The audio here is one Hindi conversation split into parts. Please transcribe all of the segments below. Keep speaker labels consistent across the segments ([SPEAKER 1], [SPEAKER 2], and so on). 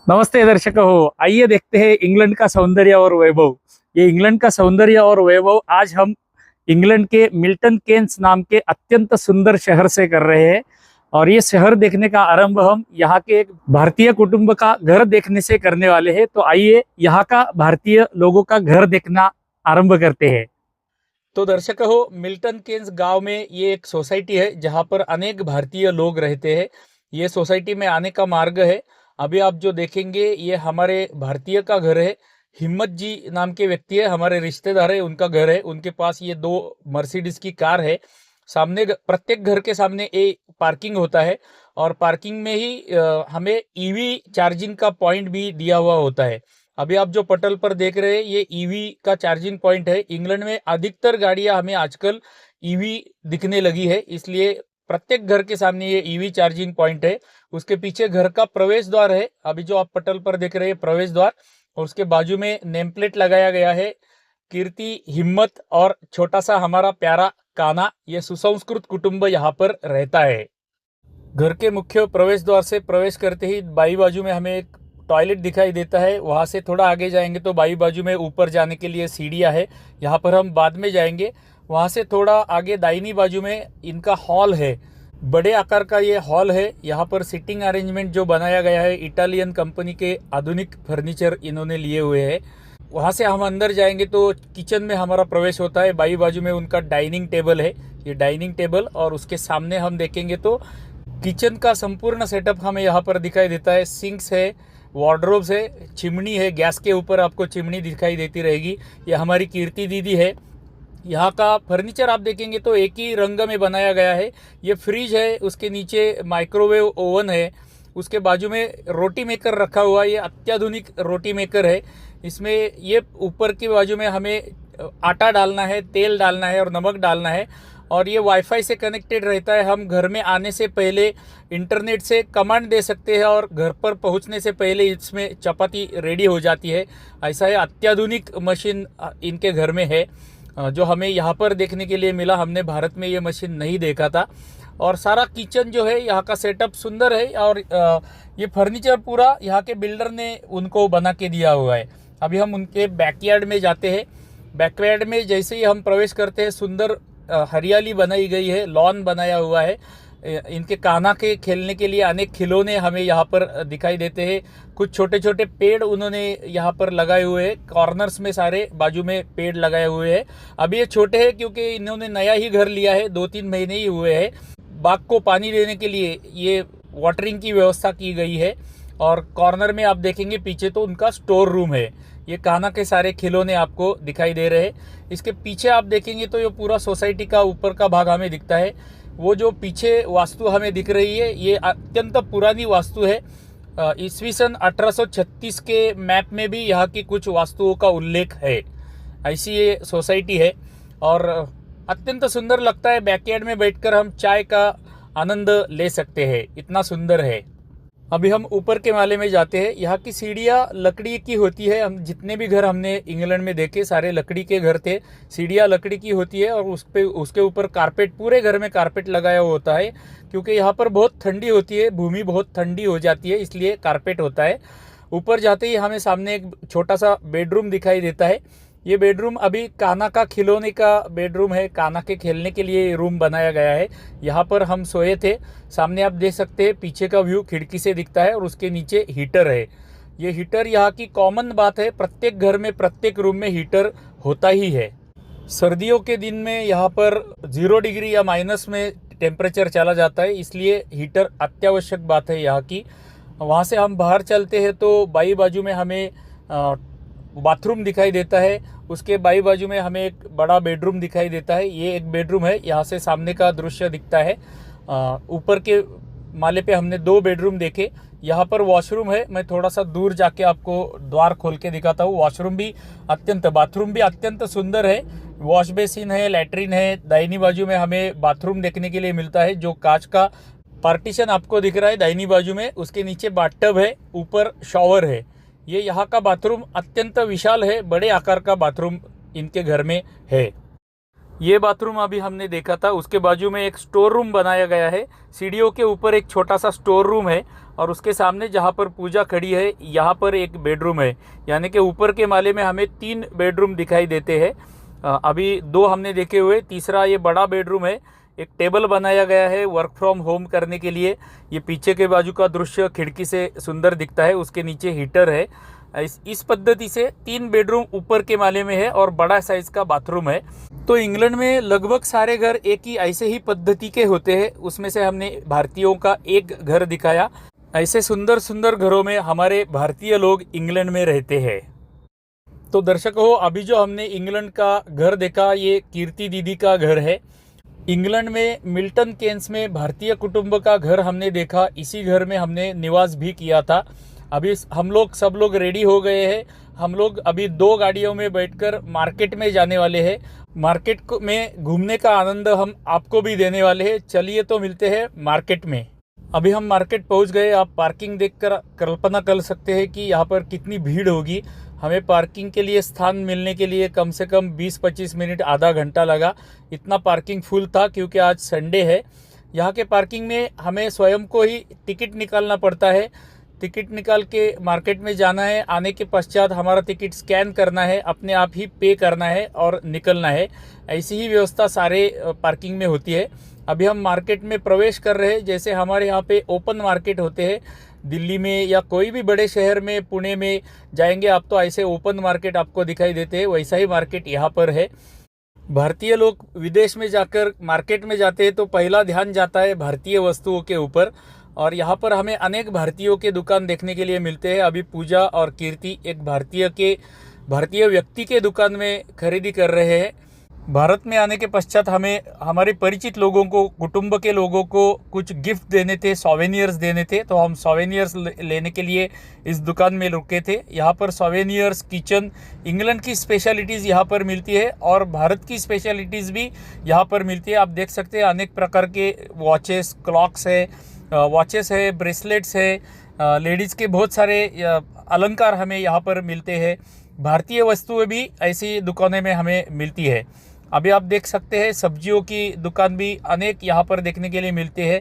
[SPEAKER 1] नमस्ते दर्शकों हो, आइए देखते हैं इंग्लैंड का सौंदर्य और वैभव। ये इंग्लैंड का सौंदर्य और वैभव आज हम इंग्लैंड के मिल्टन केन्स नाम के अत्यंत सुंदर शहर से कर रहे हैं। और ये शहर देखने का आरंभ हम यहाँ के एक भारतीय कुटुंब का घर देखने से करने वाले हैं। तो आइए यहाँ का भारतीय लोगों का घर देखना आरंभ करते हैं। तो दर्शकों हो, मिल्टन केन्स गांव में ये एक सोसाइटी है जहाँ पर अनेक भारतीय लोग रहते हैं। ये सोसाइटी में आने का मार्ग है। अभी आप जो देखेंगे ये हमारे भारतीय का घर है। हिम्मत जी नाम के व्यक्ति है, हमारे रिश्तेदार है, उनका घर है। उनके पास ये दो मर्सिडीज की कार है। सामने प्रत्येक घर के सामने एक पार्किंग होता है और पार्किंग में ही हमें ईवी चार्जिंग का पॉइंट भी दिया हुआ होता है। अभी आप जो पटल पर देख रहे हैं ये ईवी का चार्जिंग पॉइंट है। इंग्लैंड में अधिकतर गाड़ियां हमें आजकल ईवी दिखने लगी है, इसलिए प्रत्येक घर के सामने ये ईवी चार्जिंग पॉइंट है। उसके पीछे घर का प्रवेश द्वार है, अभी जो आप पटल पर देख रहे हैं प्रवेश द्वार, और उसके बाजू में नेम प्लेट लगाया गया है कीर्ति, हिम्मत और छोटा सा हमारा प्यारा काना। ये सुसंस्कृत कुटुंब यहाँ पर रहता है। घर के मुख्य प्रवेश द्वार से प्रवेश करते ही बाई बाजू में हमें एक टॉयलेट दिखाई देता है। वहाँ से थोड़ा आगे जाएंगे तो बाई बाजू में ऊपर जाने के लिए सीढ़ियाँ है, यहाँ पर हम बाद में जाएंगे। वहाँ से थोड़ा आगे दाहिनी बाजू में इनका हॉल है, बड़े आकार का ये हॉल है। यहाँ पर सिटिंग अरेंजमेंट जो बनाया गया है, इटालियन कंपनी के आधुनिक फर्नीचर इन्होंने लिए हुए हैं। वहाँ से हम अंदर जाएंगे तो किचन में हमारा प्रवेश होता है। बाई बाजू में उनका डाइनिंग टेबल है, ये डाइनिंग टेबल, और उसके सामने हम देखेंगे तो किचन का संपूर्ण सेटअप हमें यहाँ पर दिखाई देता है। सिंक्स है, वार्डरोब्स है, चिमनी है, गैस के ऊपर आपको चिमनी दिखाई देती रहेगी। ये हमारी कीर्ति दीदी है। यहाँ का फर्नीचर आप देखेंगे तो एक ही रंग में बनाया गया है। ये फ्रिज है, उसके नीचे माइक्रोवेव ओवन है, उसके बाजू में रोटी मेकर रखा हुआ है। ये अत्याधुनिक रोटी मेकर है। इसमें ये ऊपर की बाजू में हमें आटा डालना है, तेल डालना है और नमक डालना है, और ये वाईफाई से कनेक्टेड रहता है। हम घर में आने से पहले इंटरनेट से कमांड दे सकते हैं और घर पर पहुंचने से पहले इसमें चपाती रेडी हो जाती है। ऐसा है, अत्याधुनिक मशीन इनके घर में है जो हमें यहाँ पर देखने के लिए मिला। हमने भारत में ये मशीन नहीं देखा था। और सारा किचन जो है यहाँ का सेटअप सुंदर है, और ये फर्नीचर पूरा यहाँ के बिल्डर ने उनको बना के दिया हुआ है। अभी हम उनके बैकयार्ड में जाते हैं। बैकयार्ड में जैसे ही हम प्रवेश करते हैं, सुंदर हरियाली बनाई गई है, लॉन बनाया हुआ है। इनके कान्हा के खेलने के लिए अनेक खिलौने हमें यहाँ पर दिखाई देते हैं। कुछ छोटे छोटे पेड़ उन्होंने यहाँ पर लगाए हुए हैं, कॉर्नर्स में सारे बाजू में पेड़ लगाए हुए हैं। अभी ये छोटे हैं क्योंकि इन्होंने नया ही घर लिया है, 2-3 महीने ही हुए हैं। बाग को पानी देने के लिए ये वाटरिंग की व्यवस्था की गई है। और कॉर्नर में आप देखेंगे पीछे तो उनका स्टोर रूम है। ये कान्हा के सारे खिलौने आपको दिखाई दे रहे हैं। इसके पीछे आप देखेंगे तो ये पूरा सोसाइटी का ऊपर का भाग हमें दिखता है। वो जो पीछे वास्तु हमें दिख रही है ये अत्यंत पुरानी वास्तु है। ईस्वी सन 1836 के मैप में भी यहाँ की कुछ वास्तुओं का उल्लेख है। ऐसी ये सोसाइटी है और अत्यंत सुंदर लगता है। बैकयार्ड में बैठकर हम चाय का आनंद ले सकते हैं, इतना सुंदर है। अभी हम ऊपर के माले में जाते हैं। यहाँ की सीढ़ियाँ लकड़ी की होती है। हम जितने भी घर हमने इंग्लैंड में देखे सारे लकड़ी के घर थे। सीढ़ियाँ लकड़ी की होती है और उसके ऊपर कारपेट, पूरे घर में कारपेट लगाया हुआ होता है, क्योंकि यहाँ पर बहुत ठंडी होती है, भूमि बहुत ठंडी हो जाती है, इसलिए कारपेट होता है। ऊपर जाते ही हमें सामने एक छोटा सा बेडरूम दिखाई देता है। ये बेडरूम अभी कान्हा का खिलौने का बेडरूम है, कान्हा के खेलने के लिए रूम बनाया गया है। यहाँ पर हम सोए थे। सामने आप देख सकते हैं पीछे का व्यू खिड़की से दिखता है और उसके नीचे हीटर है। ये हीटर यहाँ की कॉमन बात है, प्रत्येक घर में प्रत्येक रूम में हीटर होता ही है। सर्दियों के दिन में यहाँ पर 0 डिग्री या माइनस में टेम्परेचर चला जाता है, इसलिए हीटर अत्यावश्यक बात है यहाँ की। वहाँ से हम बाहर चलते हैं तो बाई बाजू में हमें बाथरूम दिखाई देता है। उसके बाई बाजू में हमें एक बड़ा बेडरूम दिखाई देता है। ये एक बेडरूम है, यहाँ से सामने का दृश्य दिखता है। ऊपर के माले पे हमने 2 बेडरूम देखे। यहाँ पर वॉशरूम है, मैं थोड़ा सा दूर जाके आपको द्वार खोल के दिखाता हूँ। बाथरूम भी अत्यंत सुंदर है। वॉश बेसिन है, लैट्रिन है। दाहिनी बाजू में हमें बाथरूम देखने के लिए मिलता है, जो कांच का पार्टीशन आपको दिख रहा है दाहिनी बाजू में। उसके नीचे बाथटब है, ऊपर शॉवर है। ये यहाँ का बाथरूम अत्यंत विशाल है, बड़े आकार का बाथरूम इनके घर में है। ये बाथरूम अभी हमने देखा था, उसके बाजू में एक स्टोर रूम बनाया गया है। सीढ़ियों के ऊपर एक छोटा सा स्टोर रूम है और उसके सामने जहाँ पर पूजा खड़ी है यहाँ पर एक बेडरूम है। यानी कि ऊपर के माले में हमें 3 बेडरूम दिखाई देते हैं। अभी 2 हमने देखे हुए, तीसरा ये बड़ा बेडरूम है। एक टेबल बनाया गया है वर्क फ्रॉम होम करने के लिए। ये पीछे के बाजू का दृश्य खिड़की से सुंदर दिखता है, उसके नीचे हीटर है। इस पद्धति से 3 बेडरूम ऊपर के माले में है और बड़ा साइज का बाथरूम है। तो इंग्लैंड में लगभग सारे घर एक ही ऐसे ही पद्धति के होते हैं। उसमें से हमने भारतीयों का एक घर दिखाया। ऐसे सुंदर सुंदर घरों में हमारे भारतीय लोग इंग्लैंड में रहते हैं। तो दर्शकों, अभी जो हमने इंग्लैंड का घर देखा, ये कीर्ति दीदी का घर है। इंग्लैंड में मिल्टन केन्स में भारतीय कुटुंब का घर हमने देखा। इसी घर में हमने निवास भी किया था। अभी हम लोग सब लोग रेडी हो गए हैं। हम लोग अभी 2 गाड़ियों में बैठकर मार्केट में जाने वाले हैं। मार्केट में घूमने का आनंद हम आपको भी देने वाले हैं। चलिए तो मिलते हैं मार्केट में। अभी हम मार्केट पहुंच गए। आप पार्किंग देखकर कल्पना कर सकते हैं कि यहाँ पर कितनी भीड़ होगी। हमें पार्किंग के लिए स्थान मिलने के लिए कम से कम 20-25 मिनट, आधा घंटा लगा। इतना पार्किंग फुल था क्योंकि आज संडे है। यहाँ के पार्किंग में हमें स्वयं को ही टिकट निकालना पड़ता है। टिकट निकाल के मार्केट में जाना है। आने के पश्चात हमारा टिकट स्कैन करना है, अपने आप ही पे करना है और निकलना है। ऐसी ही व्यवस्था सारे पार्किंग में होती है। अभी हम मार्केट में प्रवेश कर रहे हैं। जैसे हमारे यहाँ पे ओपन मार्केट होते हैं दिल्ली में या कोई भी बड़े शहर में, पुणे में जाएंगे आप तो ऐसे ओपन मार्केट आपको दिखाई देते हैं। वैसा ही मार्केट यहाँ पर है। भारतीय लोग विदेश में जाकर मार्केट में जाते हैं तो पहला ध्यान जाता है भारतीय वस्तुओं के ऊपर। और यहाँ पर हमें अनेक भारतीयों के दुकान देखने के लिए मिलते हैं। अभी पूजा और कीर्ति एक भारतीय व्यक्ति के दुकान में खरीदी कर रहे हैं। भारत में आने के पश्चात हमें हमारे परिचित लोगों को, कुटुंब के लोगों को कुछ गिफ्ट देने थे, सोवेनियर्स देने थे। तो हम सोवेनियर्स लेने के लिए इस दुकान में रुके थे। यहाँ पर सोवेनियर्स, किचन, इंग्लैंड की स्पेशलिटीज़ यहाँ पर मिलती है और भारत की स्पेशलिटीज़ भी यहाँ पर मिलती है। आप देख सकते हैं अनेक प्रकार के वॉचेस, क्लॉक्स है, ब्रेसलेट्स है, लेडीज़ के बहुत सारे अलंकार हमें यहाँ पर मिलते हैं। भारतीय वस्तुएं भी ऐसी दुकानें में हमें मिलती है। अभी आप देख सकते हैं सब्जियों की दुकान भी अनेक यहाँ पर देखने के लिए मिलते हैं।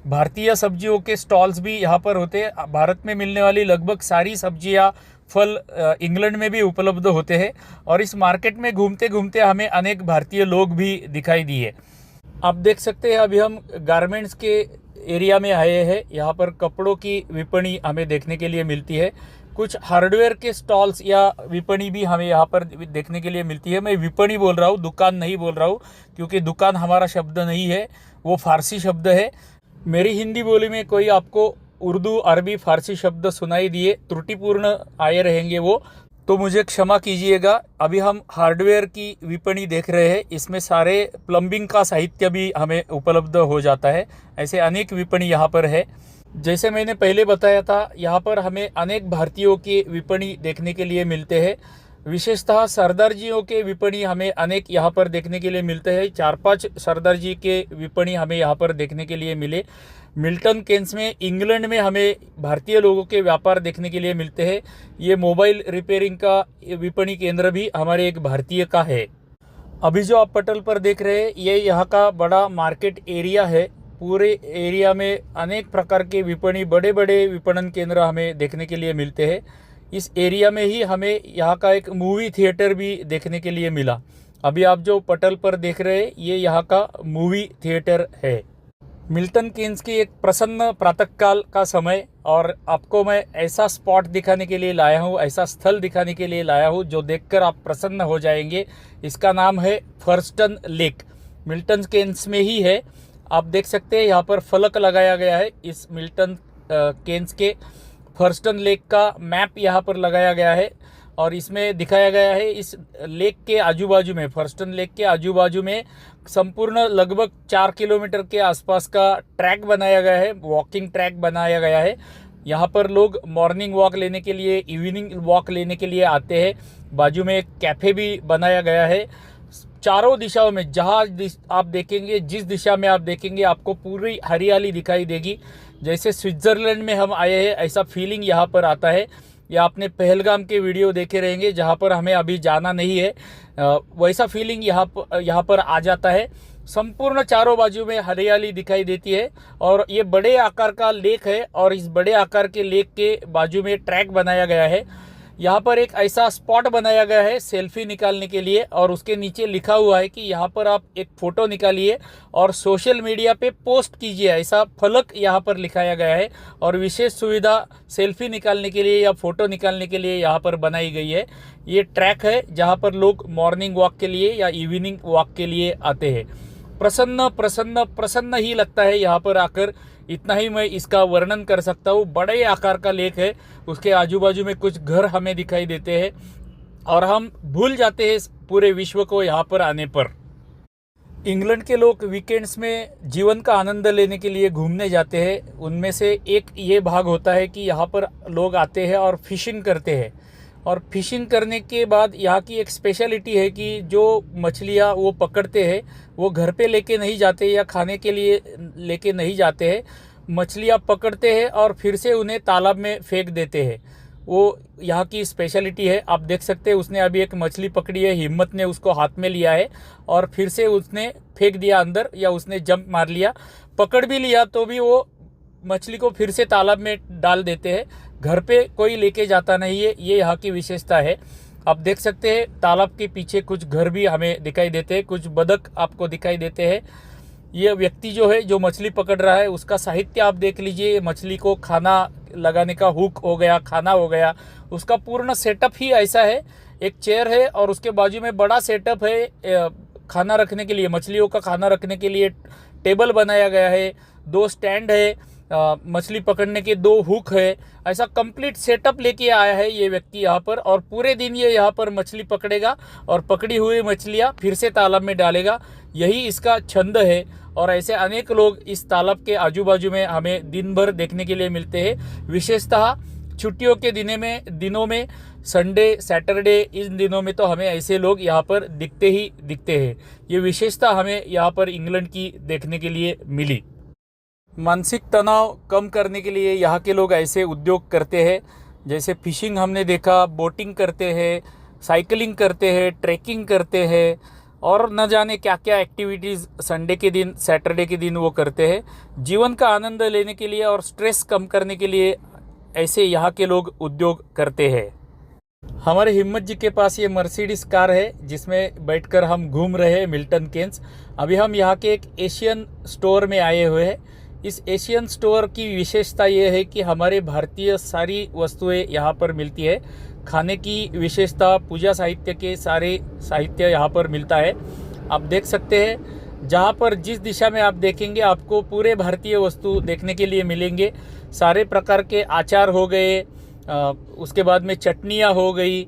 [SPEAKER 1] भारतीय सब्जियों के स्टॉल्स भी यहाँ पर होते हैं। भारत में मिलने वाली लगभग सारी सब्जियाँ, फल इंग्लैंड में भी उपलब्ध होते हैं। और इस मार्केट में घूमते घूमते हमें अनेक भारतीय लोग भी दिखाई दिए। आप देख सकते हैं अभी हम गारमेंट्स के एरिया में आए हैं। यहाँ पर कपड़ों की विपणी हमें देखने के लिए मिलती है। कुछ हार्डवेयर के स्टॉल्स या विपणी भी हमें यहाँ पर देखने के लिए मिलती है। मैं विपणी बोल रहा हूँ, दुकान नहीं बोल रहा हूँ, क्योंकि दुकान हमारा शब्द नहीं है, वो फारसी शब्द है। मेरी हिंदी बोली में कोई आपको उर्दू, अरबी, फारसी शब्द सुनाई दिए, त्रुटिपूर्ण आए रहेंगे वो, तो मुझे क्षमा कीजिएगा। अभी हम हार्डवेयर की विपणी देख रहे हैं। इसमें सारे प्लम्बिंग का साहित्य भी हमें उपलब्ध हो जाता है। ऐसे अनेक विपणी यहाँ पर है। जैसे मैंने पहले बताया था, यहाँ पर हमें अनेक भारतीयों की विपणी देखने के लिए मिलते हैं। विशेषतः सरदार जियों के विपणी हमें अनेक यहाँ पर देखने के लिए मिलते हैं। 4-5 सरदार जी के विपणी हमें यहाँ पर देखने के लिए मिले। मिल्टन केन्स में, इंग्लैंड में हमें भारतीय लोगों के व्यापार देखने के लिए मिलते हैं। ये मोबाइल रिपेयरिंग का विपणी केंद्र भी हमारे एक भारतीय का है। अभी जो आप पटल पर देख रहे हैं, ये यहाँ का बड़ा मार्केट एरिया है। पूरे एरिया में अनेक प्रकार के विपणी, बड़े बड़े विपणन केंद्र हमें देखने के लिए मिलते हैं। इस एरिया में ही हमें यहाँ का एक मूवी थिएटर भी देखने के लिए मिला। अभी आप जो पटल पर देख रहे हैं, ये यहाँ का मूवी थिएटर है। मिल्टन केन्स की एक प्रसन्न प्रातःकाल का समय, और आपको मैं ऐसा स्पॉट दिखाने के लिए लाया हूँ, ऐसा स्थल दिखाने के लिए लाया हूँ जो देखकर आप प्रसन्न हो जाएंगे। इसका नाम है फर्स्टन लेक। मिल्टन केन्स में ही है। आप देख सकते हैं यहाँ पर फलक लगाया गया है। इस मिल्टन केन्स के फर्स्टन लेक का मैप यहाँ पर लगाया गया है और इसमें दिखाया गया है इस लेक के आजू बाजू में, फर्स्टन लेक के आजू बाजू में संपूर्ण लगभग 4 किलोमीटर के आसपास का ट्रैक बनाया गया है, वॉकिंग ट्रैक बनाया गया है। यहाँ पर लोग मॉर्निंग वॉक लेने के लिए, इवनिंग वॉक लेने के लिए आते हैं। बाजू में एक कैफ़े भी बनाया गया है। चारों दिशाओं में जहाँ आप देखेंगे, जिस दिशा में आप देखेंगे, आपको पूरी हरियाली दिखाई देगी। जैसे स्विट्ज़रलैंड में हम आए हैं, ऐसा फीलिंग यहाँ पर आता है। या आपने पहलगाम के वीडियो देखे रहेंगे जहाँ पर हमें अभी जाना नहीं है, वैसा फीलिंग यहाँ पर आ जाता है। संपूर्ण चारों बाजू में हरियाली दिखाई देती है और ये बड़े आकार का लेक है और इस बड़े आकार के लेक के बाजू में ट्रैक बनाया गया है। यहाँ पर एक ऐसा स्पॉट बनाया गया है सेल्फी निकालने के लिए और उसके नीचे लिखा हुआ है कि यहाँ पर आप एक फ़ोटो निकालिए और सोशल मीडिया पे पोस्ट कीजिए, ऐसा फलक यहाँ पर लिखाया गया है। और विशेष सुविधा सेल्फी निकालने के लिए या फ़ोटो निकालने के लिए यहाँ पर बनाई गई है। ये ट्रैक है जहाँ पर लोग मॉर्निंग वॉक के लिए या इवनिंग वॉक के लिए आते हैं। प्रसन्न प्रसन्न प्रसन्न ही लगता है यहाँ पर आकर, इतना ही मैं इसका वर्णन कर सकता हूँ। बड़े आकार का लेक है, उसके आजू बाजू में कुछ घर हमें दिखाई देते हैं और हम भूल जाते हैं पूरे विश्व को यहाँ पर आने पर। इंग्लैंड के लोग वीकेंड्स में जीवन का आनंद लेने के लिए घूमने जाते हैं। उनमें से एक ये भाग होता है कि यहाँ पर लोग आते हैं और फिशिंग करते हैं। और फिशिंग करने के बाद यहाँ की एक स्पेशलिटी है कि जो मछलियाँ वो पकड़ते हैं वो घर पे लेके नहीं जाते या खाने के लिए लेके नहीं जाते हैं। मछलियाँ पकड़ते हैं और फिर से उन्हें तालाब में फेंक देते हैं। वो यहाँ की स्पेशलिटी है। आप देख सकते हैं उसने अभी एक मछली पकड़ी है, हिम्मत ने उसको हाथ में लिया है और फिर से उसने फेंक दिया अंदर या उसने जंप मार लिया। पकड़ भी लिया तो भी वो मछली को फिर से तालाब में डाल देते हैं। घर पे कोई लेके जाता नहीं है, ये यहाँ की विशेषता है। आप देख सकते हैं तालाब के पीछे कुछ घर भी हमें दिखाई देते हैं, कुछ बतख आपको दिखाई देते हैं। ये व्यक्ति जो है जो मछली पकड़ रहा है उसका साहित्य आप देख लीजिए। मछली को खाना लगाने का हुक हो गया, खाना हो गया, उसका पूर्ण सेटअप ही ऐसा है। एक चेयर है और उसके बाजू में बड़ा सेटअप है खाना रखने के लिए, मछलियों का खाना रखने के लिए टेबल बनाया गया है, 2 स्टैंड है, मछली पकड़ने के 2 हुक है। ऐसा कंप्लीट सेटअप लेके आया है ये व्यक्ति यहाँ पर और पूरे दिन ये यहाँ पर मछली पकड़ेगा और पकड़ी हुई मछलियाँ फिर से तालाब में डालेगा। यही इसका छंद है और ऐसे अनेक लोग इस तालाब के आजू बाजू में हमें दिन भर देखने के लिए मिलते हैं। विशेषतः छुट्टियों के दिनों में संडे, सैटरडे, इन दिनों में तो हमें ऐसे लोग यहाँ पर दिखते हैं। ये विशेषता हमें यहाँ पर इंग्लैंड की देखने के लिए मिली। मानसिक तनाव कम करने के लिए यहाँ के लोग ऐसे उद्योग करते हैं, जैसे फिशिंग हमने देखा, बोटिंग करते हैं, साइकिलिंग करते हैं, ट्रैकिंग करते हैं और न जाने क्या क्या एक्टिविटीज़ संडे के दिन, सैटरडे के दिन वो करते हैं। जीवन का आनंद लेने के लिए और स्ट्रेस कम करने के लिए ऐसे यहाँ के लोग उद्योग करते हैं। हमारे हिम्मत जी के पास ये मर्सिडीज कार है जिसमें बैठकर हम घूम रहे हैं मिल्टन केन्स। अभी हम यहाँ के एक एशियन स्टोर में आए हुए हैं। इस एशियन स्टोर की विशेषता ये है कि हमारे भारतीय सारी वस्तुएं यहाँ पर मिलती है। खाने की विशेषता, पूजा साहित्य के सारे साहित्य यहाँ पर मिलता है। आप देख सकते हैं जहाँ पर जिस दिशा में आप देखेंगे आपको पूरे भारतीय वस्तु देखने के लिए मिलेंगे। सारे प्रकार के आचार हो गए, उसके बाद में चटनियाँ हो गई,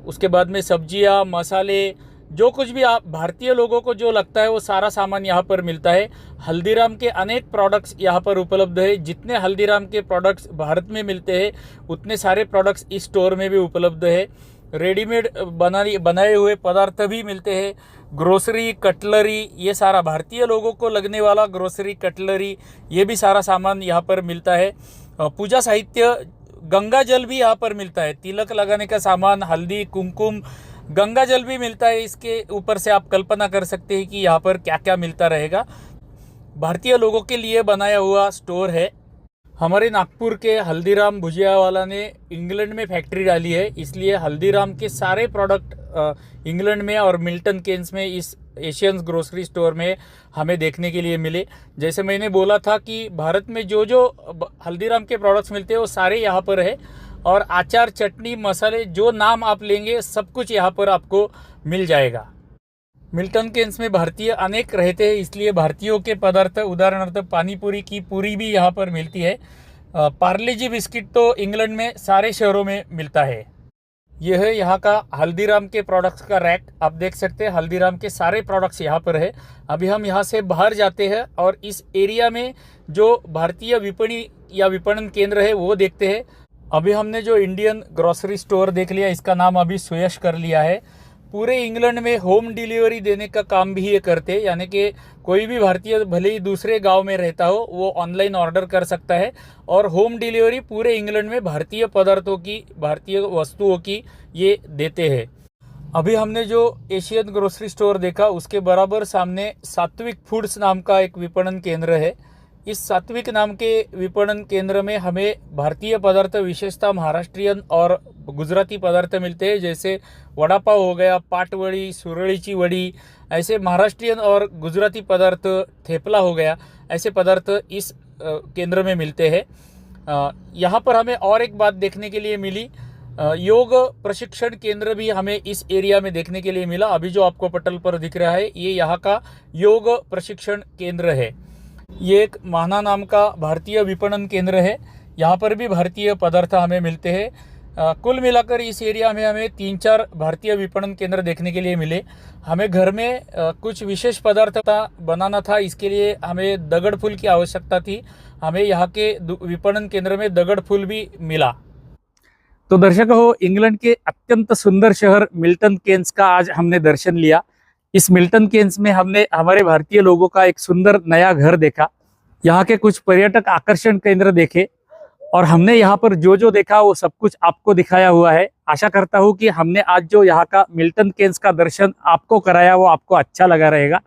[SPEAKER 1] उसके बाद में सब्जियाँ, मसाले, जो कुछ भी आप भारतीय लोगों को जो लगता है वो सारा सामान यहाँ पर मिलता है। हल्दीराम के अनेक प्रोडक्ट्स यहाँ पर उपलब्ध है। जितने हल्दीराम के प्रोडक्ट्स भारत में मिलते हैं उतने सारे प्रोडक्ट्स इस स्टोर में भी उपलब्ध है। रेडीमेड बनाए हुए पदार्थ भी मिलते हैं। ग्रोसरी, कटलरी, ये सारा भारतीय लोगों को लगने वाला ग्रोसरी, कटलरी, ये भी सारा सामान यहाँ पर मिलता है। पूजा साहित्य, गंगा जल भी यहाँ पर मिलता है। तिलक लगाने का सामान, हल्दी, कुमकुम, गंगा जल भी मिलता है। इसके ऊपर से आप कल्पना कर सकते हैं कि यहाँ पर क्या क्या मिलता रहेगा। भारतीय लोगों के लिए बनाया हुआ स्टोर है। हमारे नागपुर के हल्दीराम भुजिया वाला ने इंग्लैंड में फैक्ट्री डाली है, इसलिए हल्दीराम के सारे प्रोडक्ट इंग्लैंड में और मिल्टन केन्स में इस एशियन ग्रोसरी स्टोर में हमें देखने के लिए मिले। जैसे मैंने बोला था कि भारत में जो जो हल्दीराम के प्रोडक्ट्स मिलते हैं वो सारे यहाँ पर है और आचार, चटनी, मसाले, जो नाम आप लेंगे सब कुछ यहाँ पर आपको मिल जाएगा। मिल्टन केन्स में भारतीय अनेक रहते हैं, इसलिए भारतीयों के पदार्थ, उदाहरणार्थ पानी पूरी की पूरी भी यहाँ पर मिलती है। पार्ले जी बिस्किट तो इंग्लैंड में सारे शहरों में मिलता है। यह है यहाँ का हल्दीराम के प्रोडक्ट्स का रैक। आप देख सकते हैं हल्दीराम के सारे प्रोडक्ट्स यहाँ पर है। अभी हम यहाँ से बाहर जाते हैं और इस एरिया में जो भारतीय विपणी या विपणन केंद्र है वो देखते हैं। अभी हमने जो इंडियन ग्रोसरी स्टोर देख लिया, इसका नाम अभी सुयश कर लिया है। पूरे इंग्लैंड में होम डिलीवरी देने का काम भी ये करते हैं, यानी कि कोई भी भारतीय भले ही दूसरे गांव में रहता हो वो ऑनलाइन ऑर्डर कर सकता है और होम डिलीवरी पूरे इंग्लैंड में भारतीय पदार्थों की, भारतीय वस्तुओं की ये देते हैं। अभी हमने जो एशियन ग्रोसरी स्टोर देखा उसके बराबर सामने सात्विक फूड्स नाम का एक विपणन केंद्र है। इस सात्विक नाम के विपणन केंद्र में हमें भारतीय पदार्थ, विशेषतः महाराष्ट्रियन और गुजराती पदार्थ मिलते हैं, जैसे वड़ा पाव हो गया, पाटवड़ी, सुरळीची वड़ी, ऐसे महाराष्ट्रियन और गुजराती पदार्थ, थेपला हो गया, ऐसे पदार्थ इस केंद्र में मिलते हैं। यहाँ पर हमें और एक बात देखने के लिए मिली, योग प्रशिक्षण केंद्र भी हमें इस एरिया में देखने के लिए मिला। अभी जो आपको पटल पर दिख रहा है ये यहाँ का योग प्रशिक्षण केंद्र है। ये एक माना नाम का भारतीय विपणन केंद्र है, यहाँ पर भी भारतीय पदार्थ हमें मिलते हैं। कुल मिलाकर इस एरिया में हमें 3-4 भारतीय विपणन केंद्र देखने के लिए मिले। हमें घर में कुछ विशेष पदार्थ बनाना था, इसके लिए हमें दगड़ फूल की आवश्यकता थी। हमें यहाँ के विपणन केंद्र में दगड़ फूल भी मिला। तो दर्शकों हो, इंग्लैंड के अत्यंत सुंदर शहर मिल्टन केन्स का आज हमने दर्शन लिया। इस मिल्टन केन्स में हमने हमारे भारतीय लोगों का एक सुंदर नया घर देखा, यहाँ के कुछ पर्यटक आकर्षण केंद्र देखे और हमने यहाँ पर जो जो देखा वो सब कुछ आपको दिखाया हुआ है। आशा करता हूँ कि हमने आज जो यहाँ का मिल्टन केन्स का दर्शन आपको कराया वो आपको अच्छा लगा रहेगा।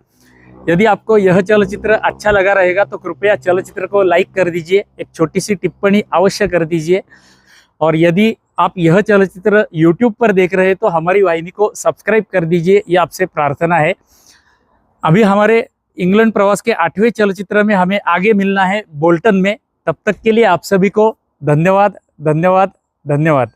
[SPEAKER 1] यदि आपको यह चलचित्र अच्छा लगा रहेगा तो कृपया चलचित्र को लाइक कर दीजिए, एक छोटी सी टिप्पणी अवश्य कर दीजिए और यदि आप यह चलचित्र YouTube पर देख रहे हैं तो हमारी वाहिनी को सब्सक्राइब कर दीजिए, ये आपसे प्रार्थना है। अभी हमारे इंग्लैंड प्रवास के 8वें चलचित्र में हमें आगे मिलना है बोल्टन में। तब तक के लिए आप सभी को धन्यवाद, धन्यवाद, धन्यवाद।